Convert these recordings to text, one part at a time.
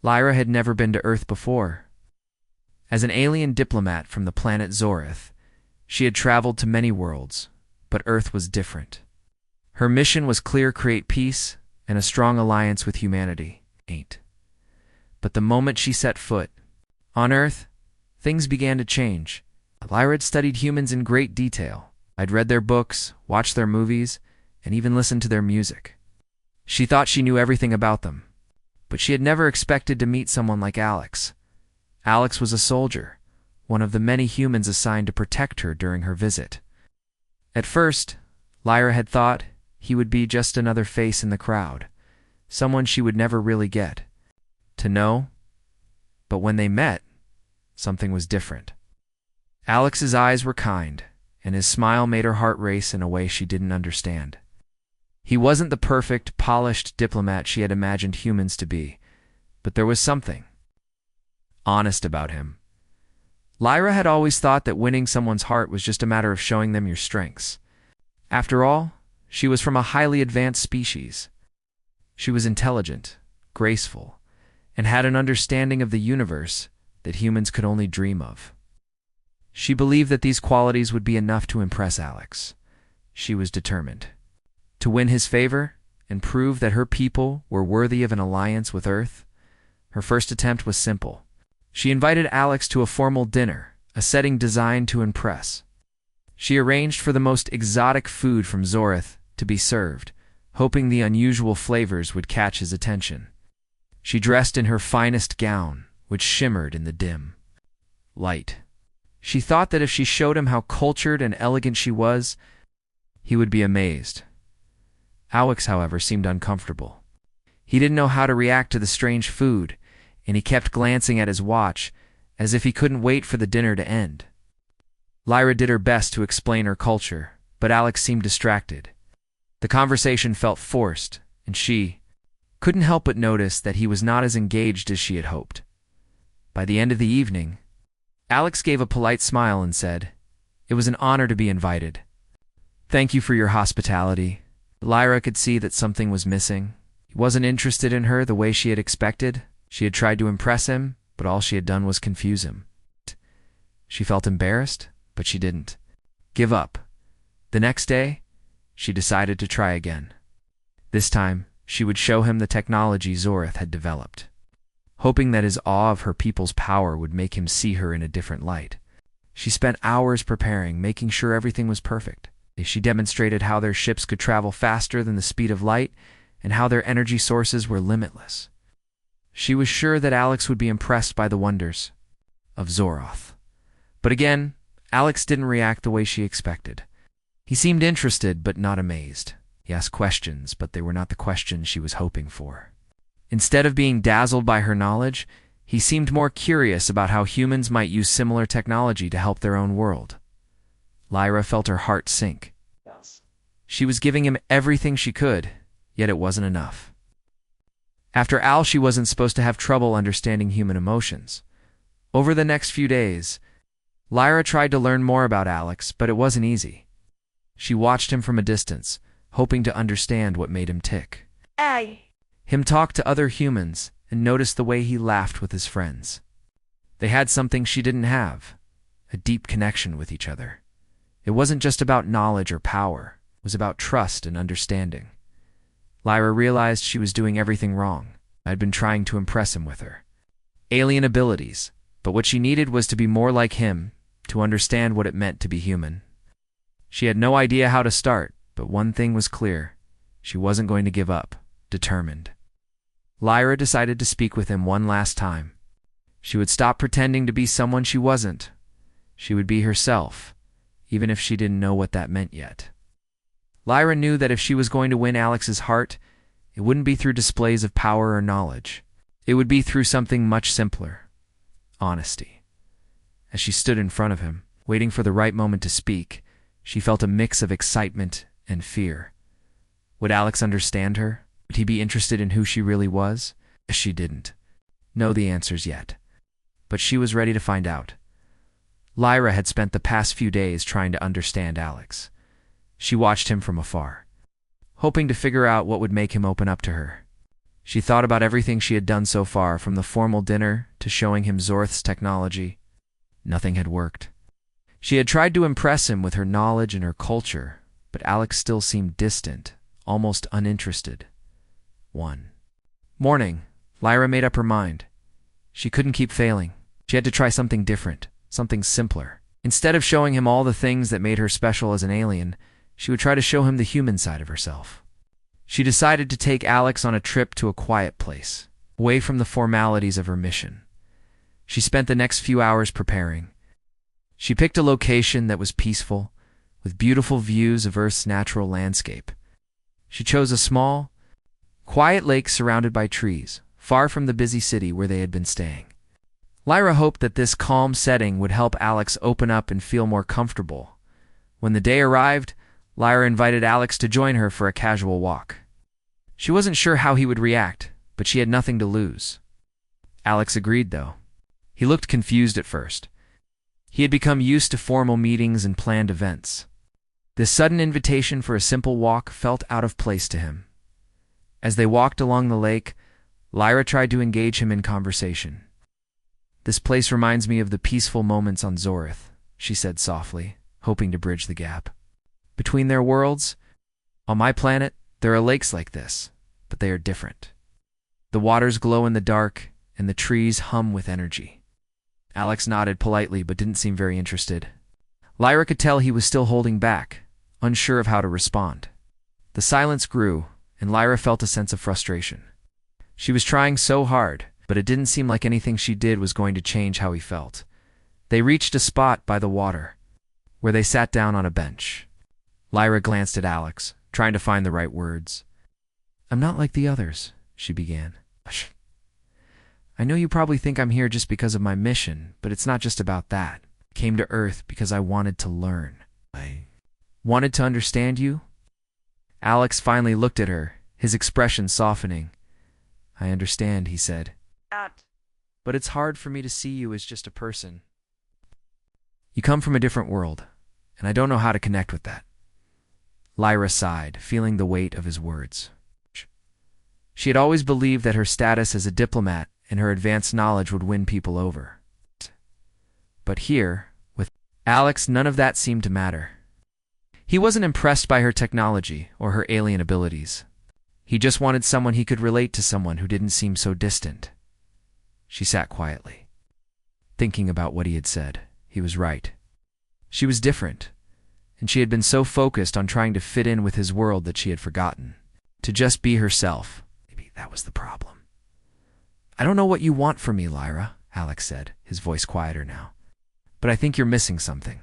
Lyra had never been to Earth before. As an alien diplomat from the planet Zorith, she had traveled to many worlds, but Earth was different. Her mission was clear: create peace and a strong alliance with humanity. But the moment she set foot on Earth, things began to change. Lyra had studied humans in great detail. I'd read their books, watched their movies, and even listened to their music. She thought she knew everything about them, but she had never expected to meet someone like Alex. Alex was a soldier, one of the many humans assigned to protect her during her visit. At first, Lyra had thought he would be just another face in the crowd, someone she would never really get to know. But when they met, something was different. Alex's eyes were kind, and his smile made her heart race in a way she didn't understand. He wasn't the perfect, polished diplomat she had imagined humans to be, but there was something honest about him. Lyra had always thought that winning someone's heart was just a matter of showing them your strengths. After all, she was from a highly advanced species. She was intelligent, graceful, and had an understanding of the universe that humans could only dream of. She believed that these qualities would be enough to impress Alex. She was determined to win his favor and prove that her people were worthy of an alliance with Earth. Her first attempt was simple. She invited Alex to a formal dinner, a setting designed to impress. She arranged for the most exotic food from Zorith to be served, hoping the unusual flavors would catch his attention. She dressed in her finest gown, which shimmered in the dim light. She thought that if she showed him how cultured and elegant she was, he would be amazed. Alex, however, seemed uncomfortable. He didn't know how to react to the strange food, and he kept glancing at his watch as if he couldn't wait for the dinner to end. Lyra did her best to explain her culture, but Alex seemed distracted. The conversation felt forced, and she couldn't help but notice that he was not as engaged as she had hoped. By the end of the evening, Alex gave a polite smile and said, "It was an honor to be invited. Thank you for your hospitality." Lyra could see that something was missing. He wasn't interested in her the way she had expected. She had tried to impress him, but all she had done was confuse him. She felt embarrassed, but she didn't give up. The next day, she decided to try again. This time, she would show him the technology Zorith had developed, hoping that his awe of her people's power would make him see her in a different light. She spent hours preparing, making sure everything was perfect. She demonstrated how their ships could travel faster than the speed of light and how their energy sources were limitless. She was sure that Alex would be impressed by the wonders of Zoroth. But again, Alex didn't react the way she expected. He seemed interested but not amazed. He asked questions, but they were not the questions she was hoping for. Instead of being dazzled by her knowledge, he seemed more curious about how humans might use similar technology to help their own world. Lyra felt her heart sink. She was giving him everything she could, yet it wasn't enough. After all, she wasn't supposed to have trouble understanding human emotions. Over the next few days, Lyra tried to learn more about Alex, but it wasn't easy. She watched him from a distance, hoping to understand what made him tick. Him talk to other humans and notice the way he laughed with his friends. They had something she didn't have, a deep connection with each other. It wasn't just about knowledge or power, it was about trust and understanding. Lyra realized she was doing everything wrong. I'd been trying to impress him with her alien abilities, but what she needed was to be more like him, to understand what it meant to be human. She had no idea how to start, but one thing was clear. She wasn't going to give up, determined. Lyra decided to speak with him one last time. She would stop pretending to be someone she wasn't. She would be herself, even if she didn't know what that meant yet. Lyra knew that if she was going to win Alex's heart, it wouldn't be through displays of power or knowledge. It would be through something much simpler: honesty. As she stood in front of him, waiting for the right moment to speak, she felt a mix of excitement and fear. Would Alex understand her? Would he be interested in who she really was? She didn't know the answers yet, but she was ready to find out. Lyra had spent the past few days trying to understand Alex. She watched him from afar, hoping to figure out what would make him open up to her. She thought about everything she had done so far, from the formal dinner to showing him Zorth's technology. Nothing had worked. She had tried to impress him with her knowledge and her culture, but Alex still seemed distant, almost uninterested. One morning, Lyra made up her mind. She couldn't keep failing. She had to try something different, something simpler. Instead of showing him all the things that made her special as an alien, she would try to show him the human side of herself. She decided to take Alex on a trip to a quiet place, away from the formalities of her mission. She spent the next few hours preparing. She picked a location that was peaceful, with beautiful views of Earth's natural landscape. She chose a small, quiet lake surrounded by trees, far from the busy city where they had been staying. Lyra hoped that this calm setting would help Alex open up and feel more comfortable. When the day arrived, Lyra invited Alex to join her for a casual walk. She wasn't sure how he would react, but she had nothing to lose. Alex agreed, though. He looked confused at first. He had become used to formal meetings and planned events. This sudden invitation for a simple walk felt out of place to him. As they walked along the lake, Lyra tried to engage him in conversation. "This place reminds me of the peaceful moments on Zorith," she said softly, hoping to bridge the gap. "Between their worlds, on my planet, there are lakes like this, but they are different. The waters glow in the dark, and the trees hum with energy." Alex nodded politely but didn't seem very interested. Lyra could tell he was still holding back, unsure of how to respond. The silence grew, and Lyra felt a sense of frustration. She was trying so hard, but it didn't seem like anything she did was going to change how he felt. They reached a spot by the water, where they sat down on a bench. Lyra glanced at Alex, trying to find the right words. "I'm not like the others," she began. "I know you probably think I'm here just because of my mission, but it's not just about that. I came to Earth because I wanted to learn. I wanted to understand you." Alex finally looked at her, his expression softening. "I understand," he said. "But it's hard for me to see you as just a person. You come from a different world, and I don't know how to connect with that." Lyra sighed, feeling the weight of his words. She had always believed that her status as a diplomat and her advanced knowledge would win people over. But here, with Alex, none of that seemed to matter. He wasn't impressed by her technology or her alien abilities. He just wanted someone he could relate to, someone who didn't seem so distant. She sat quietly, thinking about what he had said. He was right. She was different, and she had been so focused on trying to fit in with his world that she had forgotten to just be herself. Maybe that was the problem. "I don't know what you want from me, Lyra," Alex said, his voice quieter now. "But I think you're missing something."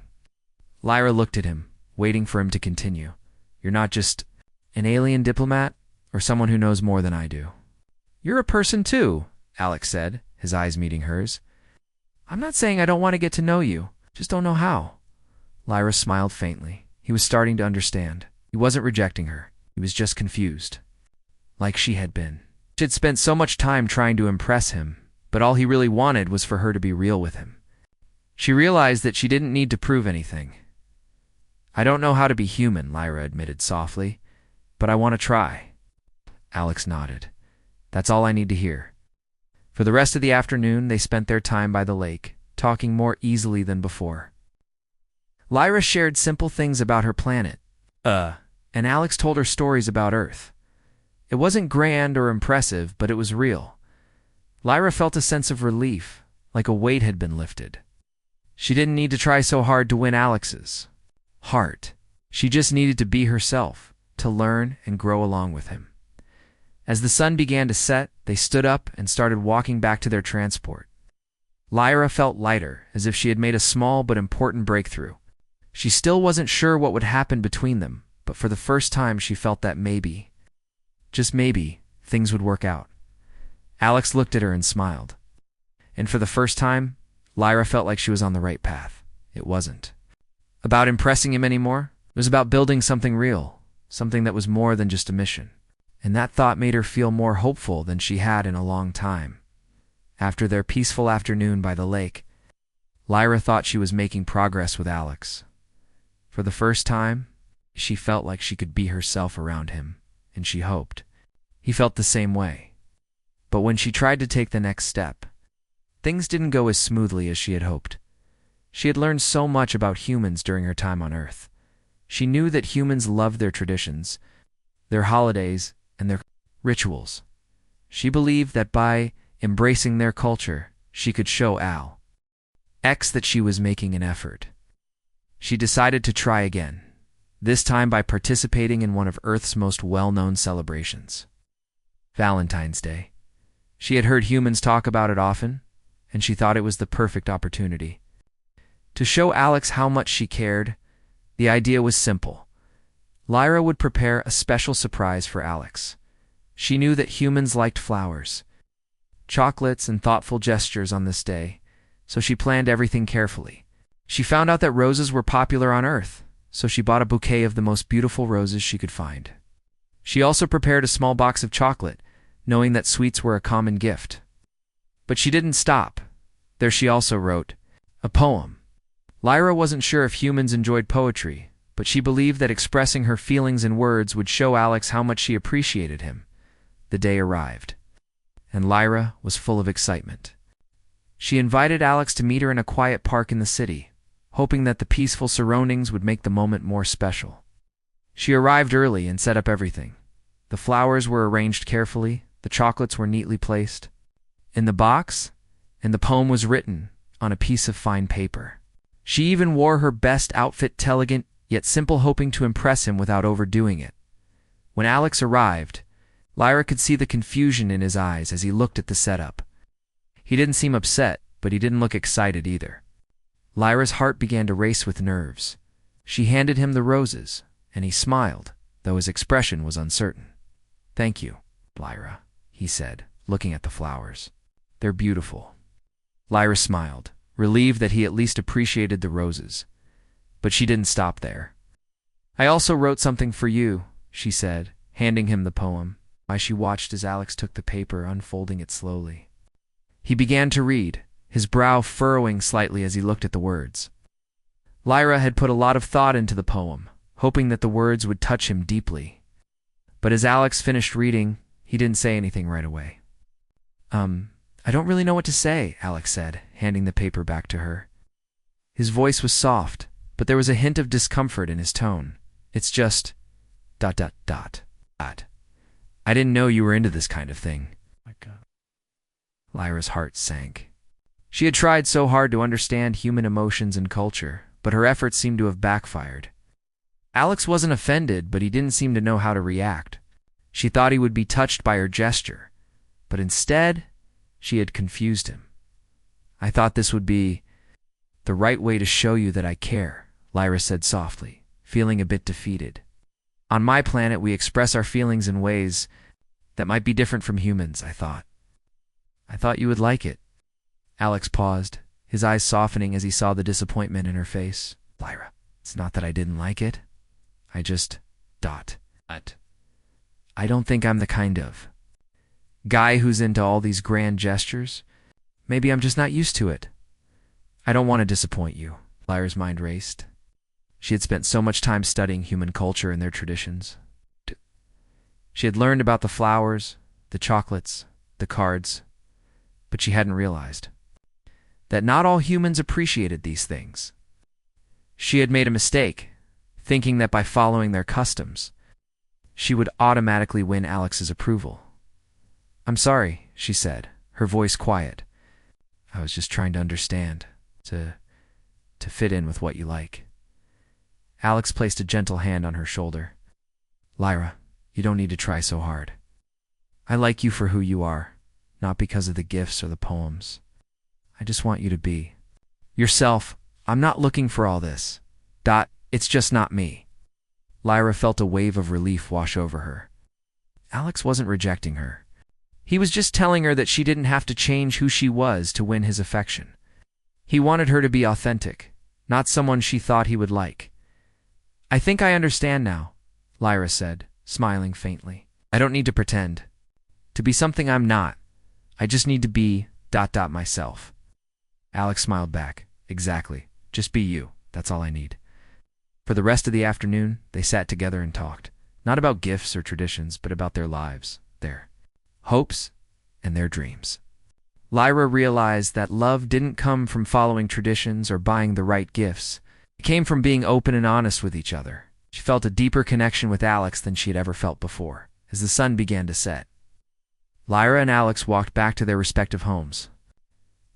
Lyra looked at him, waiting for him to continue. "You're not just an alien diplomat, or someone who knows more than I do." "You're a person too," Alex said, his eyes meeting hers. "I'm not saying I don't want to get to know you, just don't know how." Lyra smiled faintly. He was starting to understand. He wasn't rejecting her. He was just confused. Like she had been. She had spent so much time trying to impress him, but all he really wanted was for her to be real with him. She realized that she didn't need to prove anything. "I don't know how to be human," Lyra admitted softly, "but I want to try." Alex nodded. "That's all I need to hear." For the rest of the afternoon, they spent their time by the lake, talking more easily than before. Lyra shared simple things about her planet, and Alex told her stories about Earth. It wasn't grand or impressive, but it was real. Lyra felt a sense of relief, like a weight had been lifted. She didn't need to try so hard to win Alex's heart. She just needed to be herself, to learn and grow along with him. As the sun began to set, they stood up and started walking back to their transport. Lyra felt lighter, as if she had made a small but important breakthrough. She still wasn't sure what would happen between them, but for the first time she felt that maybe, just maybe, things would work out. Alex looked at her and smiled. And for the first time, Lyra felt like she was on the right path. It wasn't about impressing him anymore. It was about building something real, something that was more than just a mission. And that thought made her feel more hopeful than she had in a long time. After their peaceful afternoon by the lake, Lyra thought she was making progress with Alex. For the first time, she felt like she could be herself around him, and she hoped he felt the same way. But when she tried to take the next step, things didn't go as smoothly as she had hoped. She had learned so much about humans during her time on Earth. She knew that humans loved their traditions, their holidays, and their rituals. She believed that by embracing their culture, she could show Alex that she was making an effort. She decided to try again, this time by participating in one of Earth's most well-known celebrations, Valentine's Day. She had heard humans talk about it often, and she thought it was the perfect opportunity. To show Alex how much she cared, the idea was simple. Lyra would prepare a special surprise for Alex. She knew that humans liked flowers, chocolates, and thoughtful gestures on this day, so she planned everything carefully. She found out that roses were popular on Earth, so she bought a bouquet of the most beautiful roses she could find. She also prepared a small box of chocolate, knowing that sweets were a common gift. But she didn't stop. There she also wrote a poem. Lyra wasn't sure if humans enjoyed poetry, but she believed that expressing her feelings in words would show Alex how much she appreciated him. The day arrived, and Lyra was full of excitement. She invited Alex to meet her in a quiet park in the city, hoping that the peaceful surroundings would make the moment more special. She arrived early and set up everything. The flowers were arranged carefully, the chocolates were neatly placed in the box, and the poem was written on a piece of fine paper. She even wore her best outfit, elegant yet simple, hoping to impress him without overdoing it. When Alex arrived, Lyra could see the confusion in his eyes as he looked at the setup. He didn't seem upset, but he didn't look excited either. Lyra's heart began to race with nerves. She handed him the roses, and he smiled, though his expression was uncertain. "Thank you, Lyra," he said, looking at the flowers. "They're beautiful." Lyra smiled, relieved that he at least appreciated the roses. But she didn't stop there. "I also wrote something for you," she said, handing him the poem. She watched as Alex took the paper, unfolding it slowly. He began to read, his brow furrowing slightly as he looked at the words. Lyra had put a lot of thought into the poem, hoping that the words would touch him deeply. But as Alex finished reading, he didn't say anything right away. I don't really know what to say," Alex said, handing the paper back to her. His voice was soft, but there was a hint of discomfort in his tone. "It's just... I didn't know you were into this kind of thing." My God. Lyra's heart sank. She had tried so hard to understand human emotions and culture, but her efforts seemed to have backfired. Alex wasn't offended, but he didn't seem to know how to react. She thought he would be touched by her gesture, but instead, she had confused him. "I thought this would be the right way to show you that I care," Lyra said softly, feeling a bit defeated. "On my planet, we express our feelings in ways that might be different from humans, I thought. I thought you would like it." Alex paused, his eyes softening as he saw the disappointment in her face. "Lyra, it's not that I didn't like it. I just... I don't think I'm the kind of guy who's into all these grand gestures. Maybe I'm just not used to it." "I don't want to disappoint you," Lyra's mind raced. She had spent so much time studying human culture and their traditions. She had learned about the flowers, the chocolates, the cards, but she hadn't realized that not all humans appreciated these things. She had made a mistake, thinking that by following their customs, she would automatically win Alex's approval. "I'm sorry," she said, her voice quiet. "I was just trying to understand, to fit in with what you like." Alex placed a gentle hand on her shoulder. "Lyra, you don't need to try so hard. I like you for who you are, not because of the gifts or the poems. I just want you to be yourself. I'm not looking for all this. It's just not me." Lyra felt a wave of relief wash over her. Alex wasn't rejecting her. He was just telling her that she didn't have to change who she was to win his affection. He wanted her to be authentic, not someone she thought he would like. "I think I understand now," Lyra said, smiling faintly. "I don't need to pretend to be something I'm not. I just need to be ... myself." Alex smiled back. "Exactly. Just be you. That's all I need." For the rest of the afternoon, they sat together and talked, not about gifts or traditions, but about their lives, their hopes and their dreams. Lyra realized that love didn't come from following traditions or buying the right gifts. It came from being open and honest with each other. She felt a deeper connection with Alex than she had ever felt before. As the sun began to set, Lyra and Alex walked back to their respective homes.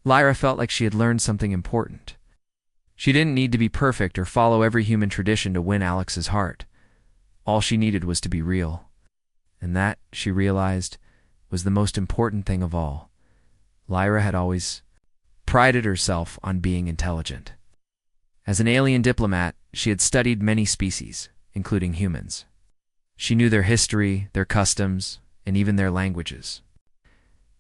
Lyra felt like she had learned something important. She didn't need to be perfect or follow every human tradition to win Alex's heart. All she needed was to be real. And that, she realized, was the most important thing of all. Lyra had always prided herself on being intelligent. As an alien diplomat, she had studied many species, including humans. She knew their history, their customs, and even their languages.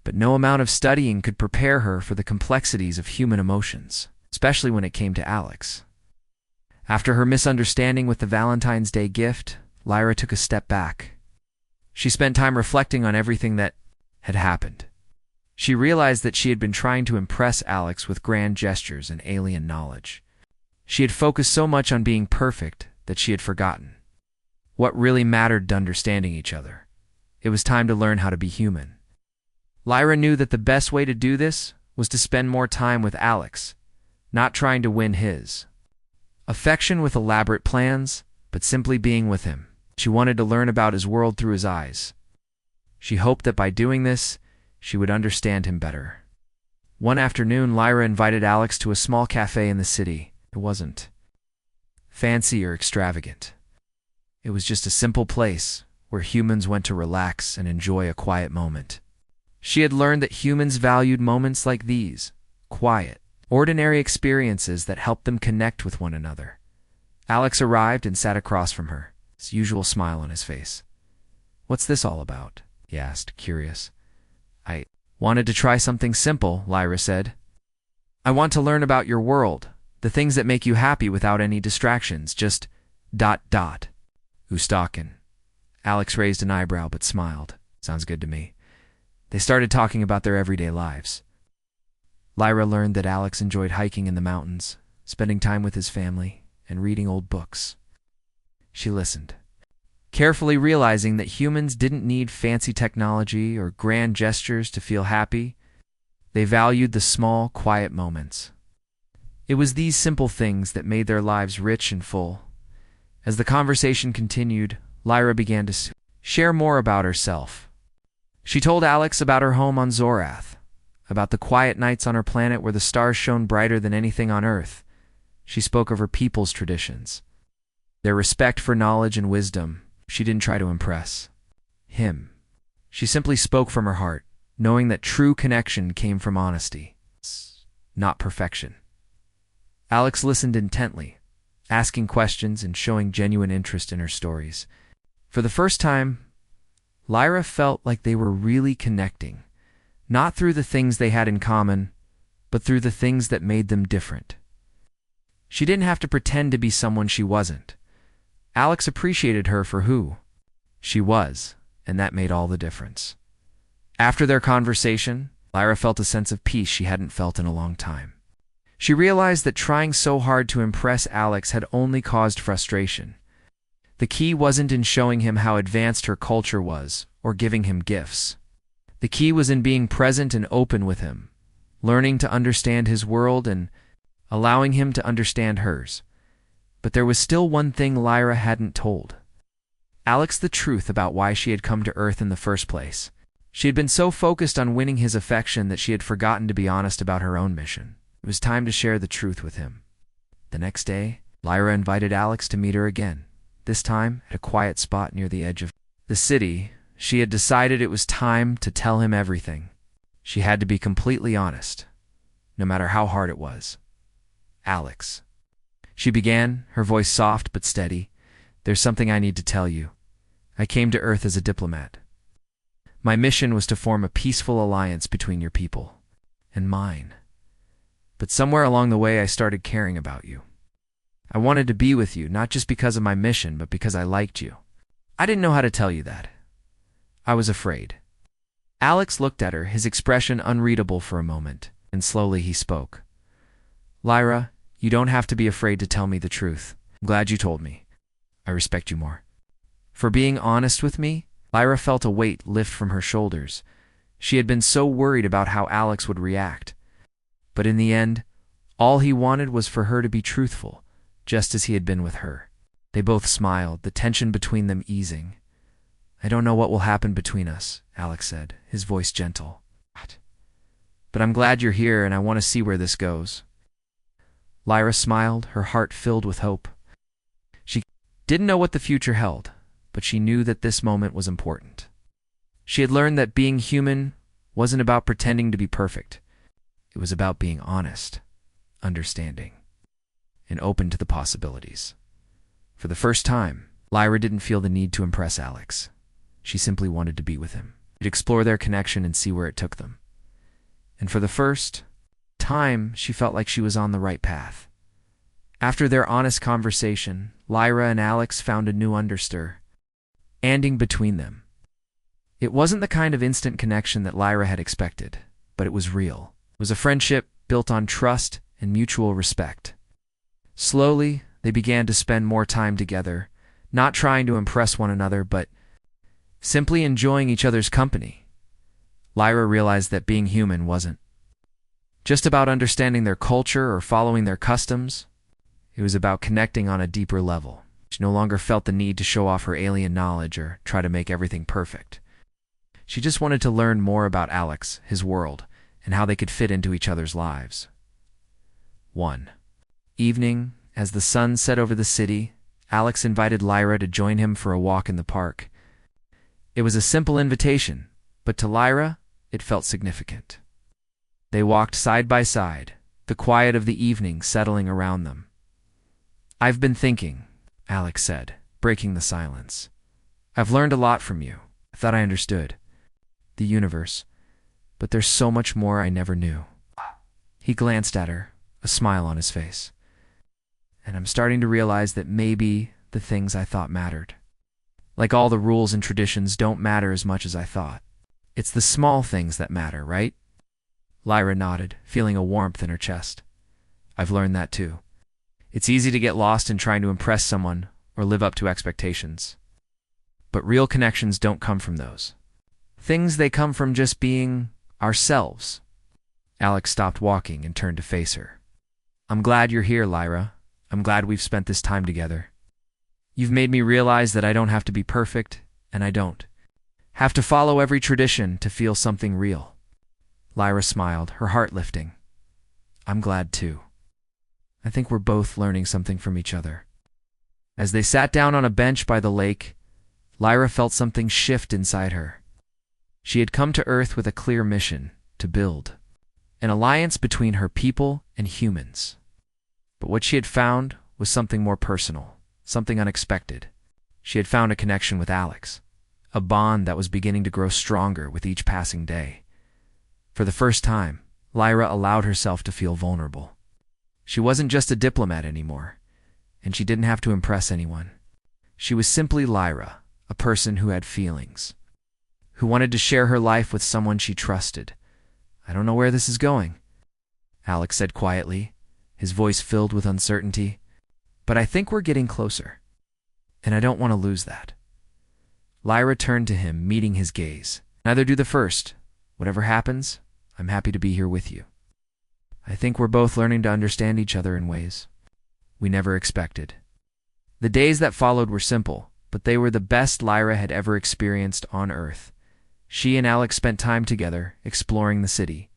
But no amount of studying could prepare her for the complexities of human emotions, especially when it came to Alex. After her misunderstanding with the Valentine's Day gift, Lyra took a step back. She spent time reflecting on everything that had happened. She realized that she had been trying to impress Alex with grand gestures and alien knowledge. She had focused so much on being perfect that she had forgotten what really mattered to understanding each other. It was time to learn how to be human. Lyra knew that the best way to do this was to spend more time with Alex, not trying to win his affection with elaborate plans, but simply being with him. She wanted to learn about his world through his eyes. She hoped that by doing this, she would understand him better. One afternoon, Lyra invited Alex to a small cafe in the city. It wasn't fancy or extravagant. It was just a simple place where humans went to relax and enjoy a quiet moment. She had learned that humans valued moments like these, quiet, ordinary experiences that helped them connect with one another. Alex arrived and sat across from her, his usual smile on his face. "What's this all about?" he asked, curious. "I wanted to try something simple," Lyra said. "I want to learn about your world, the things that make you happy without any distractions, just ... Ustakin." Alex raised an eyebrow but smiled. "Sounds good to me." They started talking about their everyday lives. Lyra learned that Alex enjoyed hiking in the mountains, spending time with his family, and reading old books. She listened, carefully realizing that humans didn't need fancy technology or grand gestures to feel happy. They valued the small, quiet moments. It was these simple things that made their lives rich and full. As the conversation continued, Lyra began to share more about herself. She told Alex about her home on Zorath, about the quiet nights on her planet where the stars shone brighter than anything on Earth. She spoke of her people's traditions, their respect for knowledge and wisdom. She didn't try to impress him. She simply spoke from her heart, knowing that true connection came from honesty, not perfection. Alex listened intently, asking questions and showing genuine interest in her stories. For the first time, Lyra felt like they were really connecting, not through the things they had in common, but through the things that made them different. She didn't have to pretend to be someone she wasn't. Alex appreciated her for who she was, and that made all the difference. After their conversation, Lyra felt a sense of peace she hadn't felt in a long time. She realized that trying so hard to impress Alex had only caused frustration. The key wasn't in showing him how advanced her culture was, or giving him gifts. The key was in being present and open with him, learning to understand his world and allowing him to understand hers. But there was still one thing Lyra hadn't told Alex the truth about why she had come to Earth in the first place. She had been so focused on winning his affection that she had forgotten to be honest about her own mission. It was time to share the truth with him. The next day, Lyra invited Alex to meet her again, this time at a quiet spot near the edge of the city. She had decided it was time to tell him everything. She had to be completely honest, no matter how hard it was. "Alex," she began, her voice soft but steady, "there's something I need to tell you. I came to Earth as a diplomat. My mission was to form a peaceful alliance between your people and mine. But somewhere along the way I started caring about you. I wanted to be with you, not just because of my mission, but because I liked you. I didn't know how to tell you that. I was afraid." Alex looked at her, his expression unreadable for a moment, and slowly he spoke. "Lyra, you don't have to be afraid to tell me the truth. I'm glad you told me. I respect you more." For being honest with me, Lyra felt a weight lift from her shoulders. She had been so worried about how Alex would react. But in the end, all he wanted was for her to be truthful, just as he had been with her. They both smiled, the tension between them easing. "I don't know what will happen between us," Alex said, his voice gentle. "But I'm glad you're here and I want to see where this goes." Lyra smiled, her heart filled with hope. She didn't know what the future held, but she knew that this moment was important. She had learned that being human wasn't about pretending to be perfect. It was about being honest, understanding, and open to the possibilities. For the first time, Lyra didn't feel the need to impress Alex. She simply wanted to be with him. She'd explore their connection and see where it took them. And for the first time, she felt like she was on the right path. After their honest conversation, Lyra and Alex found a new understanding between them. It wasn't the kind of instant connection that Lyra had expected, but it was real. It was a friendship built on trust and mutual respect. Slowly, they began to spend more time together, not trying to impress one another, but simply enjoying each other's company. Lyra realized that being human wasn't just about understanding their culture or following their customs. It was about connecting on a deeper level. She no longer felt the need to show off her alien knowledge or try to make everything perfect. She just wanted to learn more about Alex, his world, and how they could fit into each other's lives. One evening, as the sun set over the city, Alex invited Lyra to join him for a walk in the park. It was a simple invitation, but to Lyra, it felt significant. They walked side by side, the quiet of the evening settling around them. "I've been thinking," Alex said, breaking the silence. "I've learned a lot from you. I thought I understood the universe, but there's so much more I never knew." He glanced at her, a smile on his face. "And I'm starting to realize that maybe the things I thought mattered. Like all the rules and traditions don't matter as much as I thought. It's the small things that matter, right?" Lyra nodded, feeling a warmth in her chest. "I've learned that too. It's easy to get lost in trying to impress someone or live up to expectations. But real connections don't come from those things. They come from just being ourselves." Alex stopped walking and turned to face her. "I'm glad you're here, Lyra. I'm glad we've spent this time together. You've made me realize that I don't have to be perfect, and I don't have to follow every tradition to feel something real." Lyra smiled, her heart lifting. "I'm glad too. I think we're both learning something from each other." As they sat down on a bench by the lake, Lyra felt something shift inside her. She had come to Earth with a clear mission: to build an alliance between her people and humans. But what she had found was something more personal, something unexpected. She had found a connection with Alex, a bond that was beginning to grow stronger with each passing day. For the first time, Lyra allowed herself to feel vulnerable. She wasn't just a diplomat anymore, and she didn't have to impress anyone. She was simply Lyra, a person who had feelings, who wanted to share her life with someone she trusted. "I don't know where this is going," Alex said quietly, his voice filled with uncertainty. "But I think we're getting closer, and I don't want to lose that." Lyra turned to him, meeting his gaze. "Neither do the first. Whatever happens, I'm happy to be here with you. I think we're both learning to understand each other in ways we never expected." The days that followed were simple, but they were the best Lyra had ever experienced on Earth. She and Alex spent time together, exploring the city,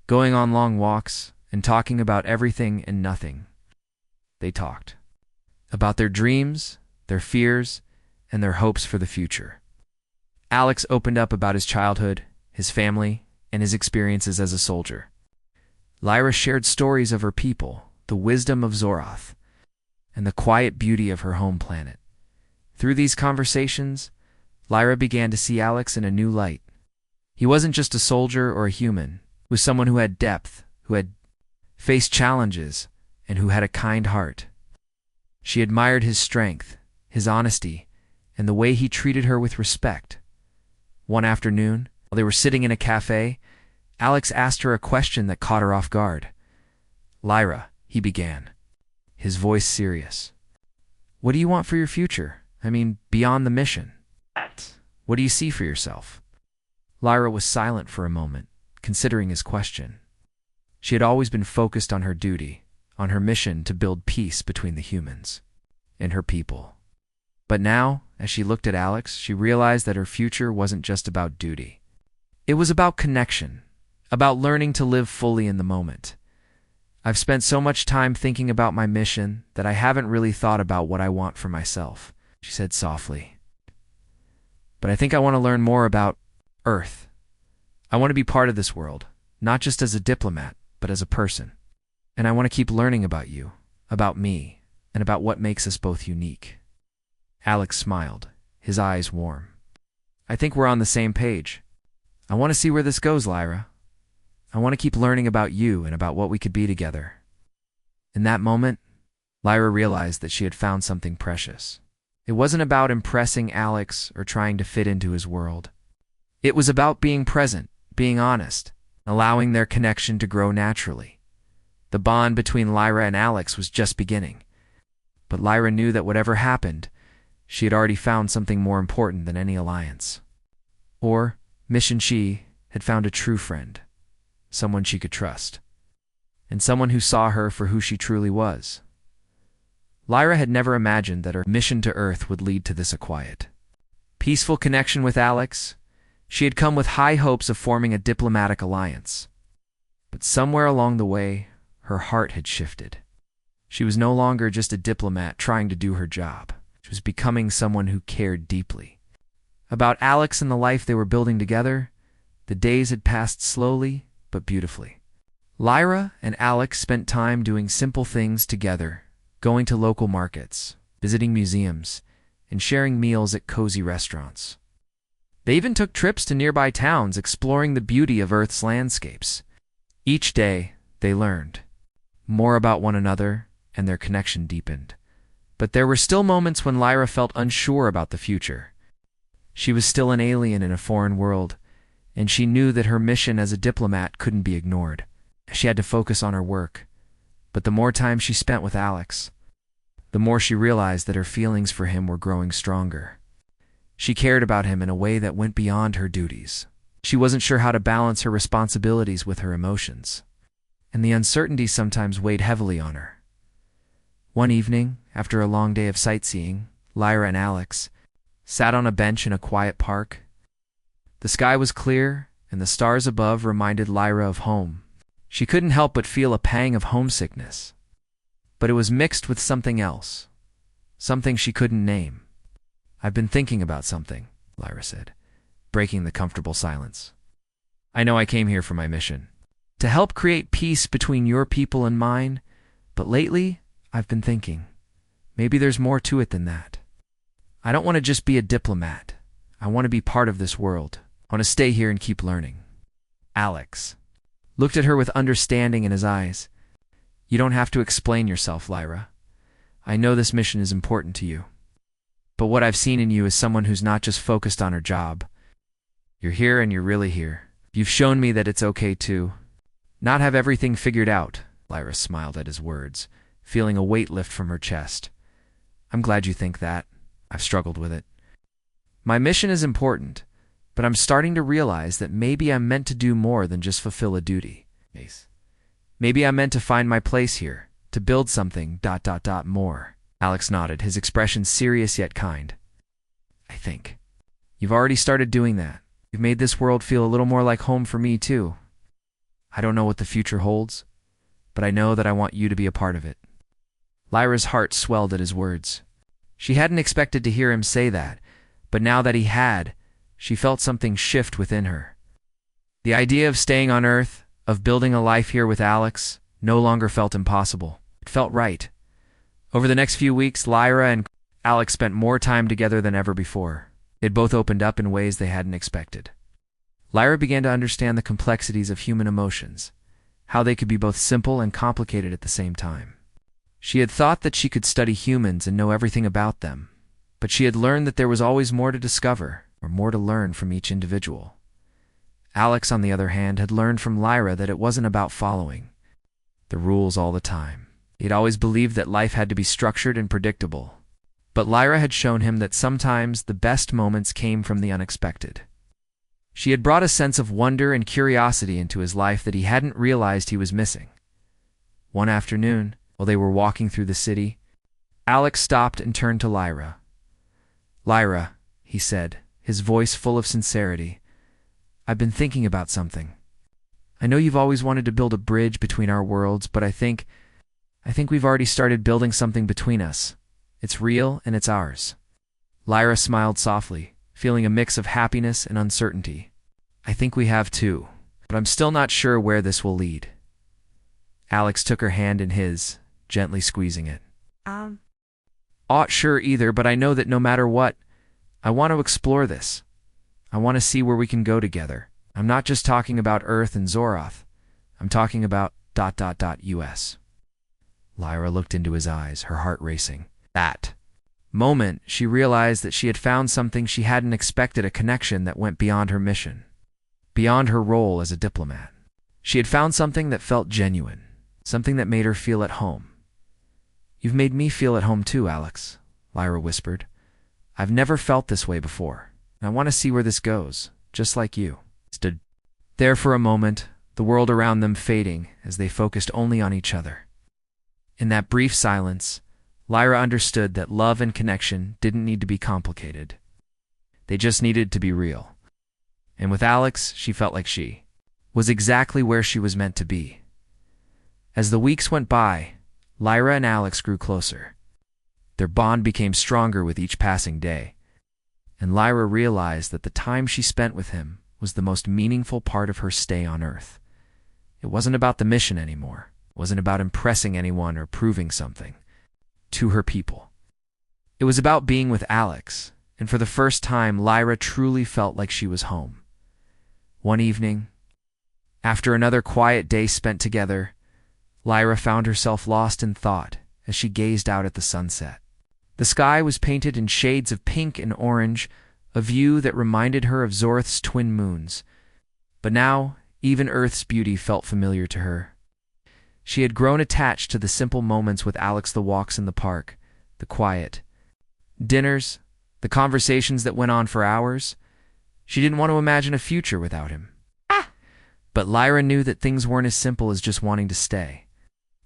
going on long walks, and talking about everything and nothing. They talked about their dreams, their fears, and their hopes for the future. Alex opened up about his childhood, his family, and his experiences as a soldier. Lyra shared stories of her people, the wisdom of Zoroth, and the quiet beauty of her home planet. Through these conversations, Lyra began to see Alex in a new light. He wasn't just a soldier or a human. He was someone who had depth, who had faced challenges, and who had a kind heart. She admired his strength, his honesty, and the way he treated her with respect. One afternoon, while they were sitting in a cafe, Alex asked her a question that caught her off guard. "Lyra," he began, his voice serious, "what do you want for your future? I mean, beyond the mission. What do you see for yourself?" Lyra was silent for a moment, considering his question. She had always been focused on her duty, on her mission to build peace between the humans and her people. But now, as she looked at Alex, she realized that her future wasn't just about duty. It was about connection, about learning to live fully in the moment. I've spent so much time thinking about my mission that I haven't really thought about what I want for myself, she said softly. But I think I want to learn more about Earth. I want to be part of this world, not just as a diplomat, but as a person. And I want to keep learning about you, about me, and about what makes us both unique. Alex smiled, his eyes warm. I think we're on the same page. I want to see where this goes, Lyra. I want to keep learning about you and about what we could be together. In that moment, Lyra realized that she had found something precious. It wasn't about impressing Alex or trying to fit into his world. It was about being present, being honest, allowing their connection to grow naturally. The bond between Lyra and Alex was just beginning. But Lyra knew that whatever happened, she had already found something more important than any alliance. Or, mission, she had found a true friend, someone she could trust, and someone who saw her for who she truly was. Lyra had never imagined that her mission to Earth would lead to this a quiet, peaceful connection with Alex. She had come with high hopes of forming a diplomatic alliance. But somewhere along the way, her heart had shifted. She was no longer just a diplomat trying to do her job. She was becoming someone who cared deeply about Alex and the life they were building together. The days had passed slowly but beautifully. Lyra and Alex spent time doing simple things together, going to local markets, visiting museums, and sharing meals at cozy restaurants. They even took trips to nearby towns, exploring the beauty of Earth's landscapes. Each day, they learned more about one another, and their connection deepened. But there were still moments when Lyra felt unsure about the future. She was still an alien in a foreign world, and she knew that her mission as a diplomat couldn't be ignored. She had to focus on her work. But the more time she spent with Alex, the more she realized that her feelings for him were growing stronger. She cared about him in a way that went beyond her duties. She wasn't sure how to balance her responsibilities with her emotions, and the uncertainty sometimes weighed heavily on her. One evening, after a long day of sightseeing, Lyra and Alex sat on a bench in a quiet park. The sky was clear, and the stars above reminded Lyra of home. She couldn't help but feel a pang of homesickness. But it was mixed with something else, something she couldn't name. "I've been thinking about something," Lyra said, breaking the comfortable silence. "I know I came here for my mission, to help create peace between your people and mine, but lately I've been thinking, maybe there's more to it than that. I don't want to just be a diplomat. I want to be part of this world. I want to stay here and keep learning." Alex looked at her with understanding in his eyes. "You don't have to explain yourself, Lyra. I know this mission is important to you. But what I've seen in you is someone who's not just focused on her job. You're here and you're really here. You've shown me that it's okay to not have everything figured out." Lyra smiled at his words, feeling a weight lift from her chest. "I'm glad you think that. I've struggled with it. My mission is important, but I'm starting to realize that maybe I'm meant to do more than just fulfill a duty. Maybe I'm meant to find my place here, to build something ... more." Alex nodded, his expression serious yet kind. "I think you've already started doing that. You've made this world feel a little more like home for me, too. I don't know what the future holds, but I know that I want you to be a part of it." Lyra's heart swelled at his words. She hadn't expected to hear him say that, but now that he had, she felt something shift within her. The idea of staying on Earth, of building a life here with Alex, no longer felt impossible. It felt right. Over the next few weeks, Lyra and Alex spent more time together than ever before. They'd both opened up in ways they hadn't expected. Lyra began to understand the complexities of human emotions, how they could be both simple and complicated at the same time. She had thought that she could study humans and know everything about them, but she had learned that there was always more to discover, or more to learn from each individual. Alex, on the other hand, had learned from Lyra that it wasn't about following the rules all the time. He'd always believed that life had to be structured and predictable. But Lyra had shown him that sometimes the best moments came from the unexpected. She had brought a sense of wonder and curiosity into his life that he hadn't realized he was missing. One afternoon, while they were walking through the city, Alex stopped and turned to Lyra. "Lyra," he said, his voice full of sincerity, "I've been thinking about something. I know you've always wanted to build a bridge between our worlds, but I think we've already started building something between us. It's real and it's ours." Lyra smiled softly, feeling a mix of happiness and uncertainty. "I think we have too, but I'm still not sure where this will lead." Alex took her hand in his, gently squeezing it. "Not sure either, but I know that no matter what, I want to explore this. I want to see where we can go together. I'm not just talking about Earth and Zoroth. I'm talking about ... US." Lyra looked into his eyes, her heart racing. That moment, she realized that she had found something she hadn't expected, a connection that went beyond her mission, beyond her role as a diplomat. She had found something that felt genuine, something that made her feel at home. "You've made me feel at home too, Alex," Lyra whispered. "I've never felt this way before, and I want to see where this goes, just like you." Stood there for a moment, the world around them fading as they focused only on each other. In that brief silence, Lyra understood that love and connection didn't need to be complicated. They just needed to be real. And with Alex, she felt like she was exactly where she was meant to be. As the weeks went by, Lyra and Alex grew closer. Their bond became stronger with each passing day, and Lyra realized that the time she spent with him was the most meaningful part of her stay on Earth. It wasn't about the mission anymore. It wasn't about impressing anyone or proving something to her people. It was about being with Alex, and for the first time, Lyra truly felt like she was home. One evening, after another quiet day spent together, Lyra found herself lost in thought as she gazed out at the sunset. The sky was painted in shades of pink and orange, a view that reminded her of Zoroth's twin moons. But now, even Earth's beauty felt familiar to her. She had grown attached to the simple moments with Alex, the walks in the park, the quiet dinners, the conversations that went on for hours. She didn't want to imagine a future without him. But Lyra knew that things weren't as simple as just wanting to stay.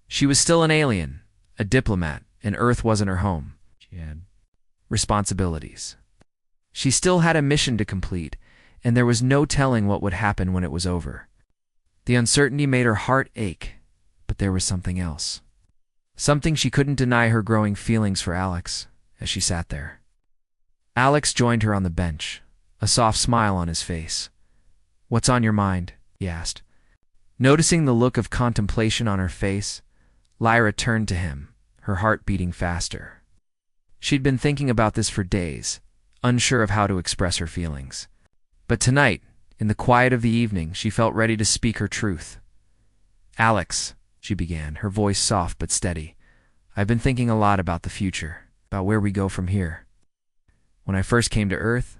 She was still an alien, a diplomat, and Earth wasn't her home. She had responsibilities. She still had a mission to complete, and there was no telling what would happen when it was over. The uncertainty made her heart ache, but there was something else. Something she couldn't deny, her growing feelings for Alex as she sat there. Alex joined her on the bench, a soft smile on his face. "What's on your mind?" he asked. Noticing the look of contemplation on her face, Lyra turned to him, her heart beating faster. She'd been thinking about this for days, unsure of how to express her feelings. But tonight, in the quiet of the evening, she felt ready to speak her truth. "Alex," she began, her voice soft but steady, "I've been thinking a lot about the future, about where we go from here. When I first came to Earth,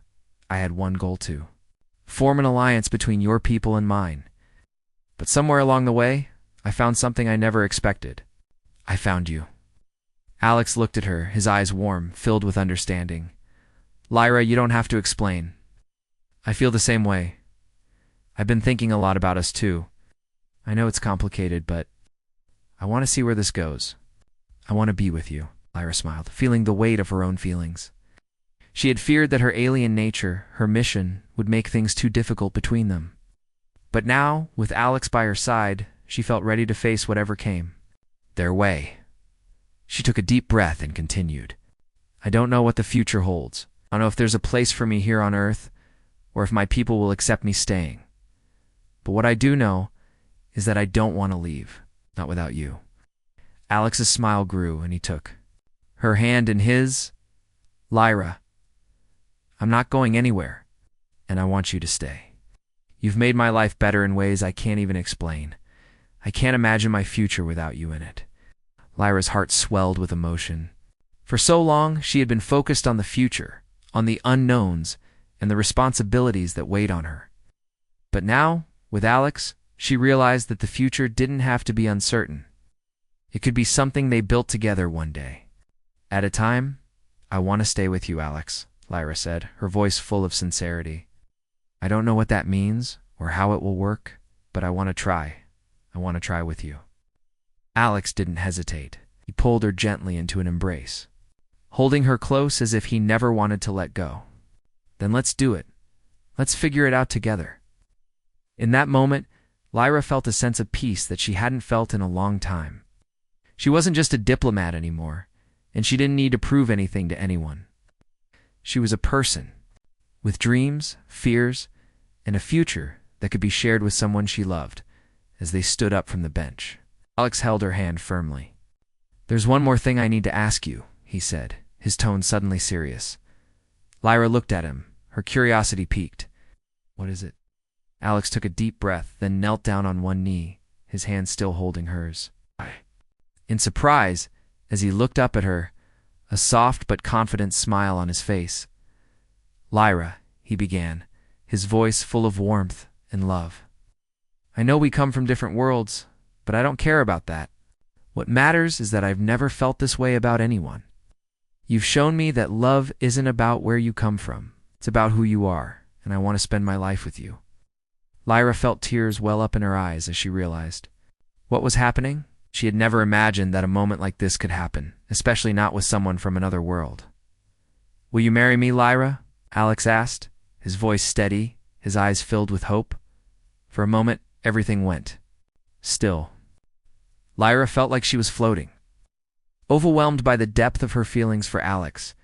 I had one goal to form an alliance between your people and mine. But somewhere along the way, I found something I never expected. I found you." Alex looked at her, his eyes warm, filled with understanding. "Lyra, you don't have to explain. I feel the same way. I've been thinking a lot about us too. I know it's complicated, but I want to see where this goes. I want to be with you." Lyra smiled, feeling the weight of her own feelings. She had feared that her alien nature, her mission, would make things too difficult between them. But now, with Alex by her side, she felt ready to face whatever came their way. She took a deep breath and continued. "I don't know what the future holds. I don't know if there's a place for me here on Earth, or if my people will accept me staying. But what I do know is that I don't want to leave, not without you." Alex's smile grew, and he took her hand in his. "Lyra, I'm not going anywhere, and I want you to stay. You've made my life better in ways I can't even explain. I can't imagine my future without you in it." Lyra's heart swelled with emotion. For so long, she had been focused on the future, on the unknowns, and the responsibilities that weighed on her. But now, with Alex, she realized that the future didn't have to be uncertain. It could be something they built together one day. "At a time, I want to stay with you, Alex," Lyra said, her voice full of sincerity. I don't know what that means or how it will work, but I want to try. I want to try with you." Alex didn't hesitate. He pulled her gently into an embrace, holding her close as if he never wanted to let go. "Then let's do it. Let's figure it out together." In that moment, Lyra felt a sense of peace that she hadn't felt in a long time. She wasn't just a diplomat anymore, and she didn't need to prove anything to anyone. She was a person, with dreams, fears, and a future that could be shared with someone she loved. As they stood up from the bench, Alex held her hand firmly. "There's one more thing I need to ask you," he said, his tone suddenly serious. Lyra looked at him, her curiosity piqued. "What is it?" Alex took a deep breath, then knelt down on one knee, his hand still holding hers. In surprise, as he looked up at her, a soft but confident smile on his face. "Lyra," he began, his voice full of warmth and love. "I know we come from different worlds, but I don't care about that. What matters is that I've never felt this way about anyone. You've shown me that love isn't about where you come from. It's about who you are, and I want to spend my life with you." Lyra felt tears well up in her eyes as she realized what was happening. She had never imagined that a moment like this could happen, especially not with someone from another world. "Will you marry me, Lyra?" Alex asked, his voice steady, his eyes filled with hope. For a moment, everything went still. Lyra felt like she was floating, overwhelmed by the depth of her feelings for Alex.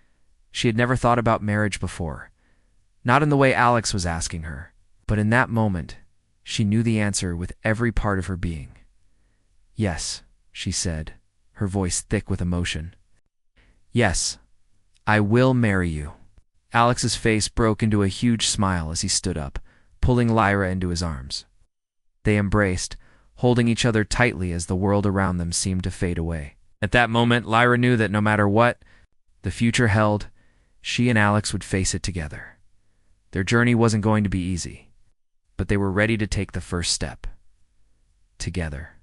She had never thought about marriage before, not in the way Alex was asking her, but in that moment, she knew the answer with every part of her being. "Yes," she said, her voice thick with emotion. "Yes, I will marry you." Alex's face broke into a huge smile as he stood up, pulling Lyra into his arms. They embraced, holding each other tightly as the world around them seemed to fade away. At that moment, Lyra knew that no matter what the future held, she and Alex would face it together. Their journey wasn't going to be easy, but they were ready to take the first step together.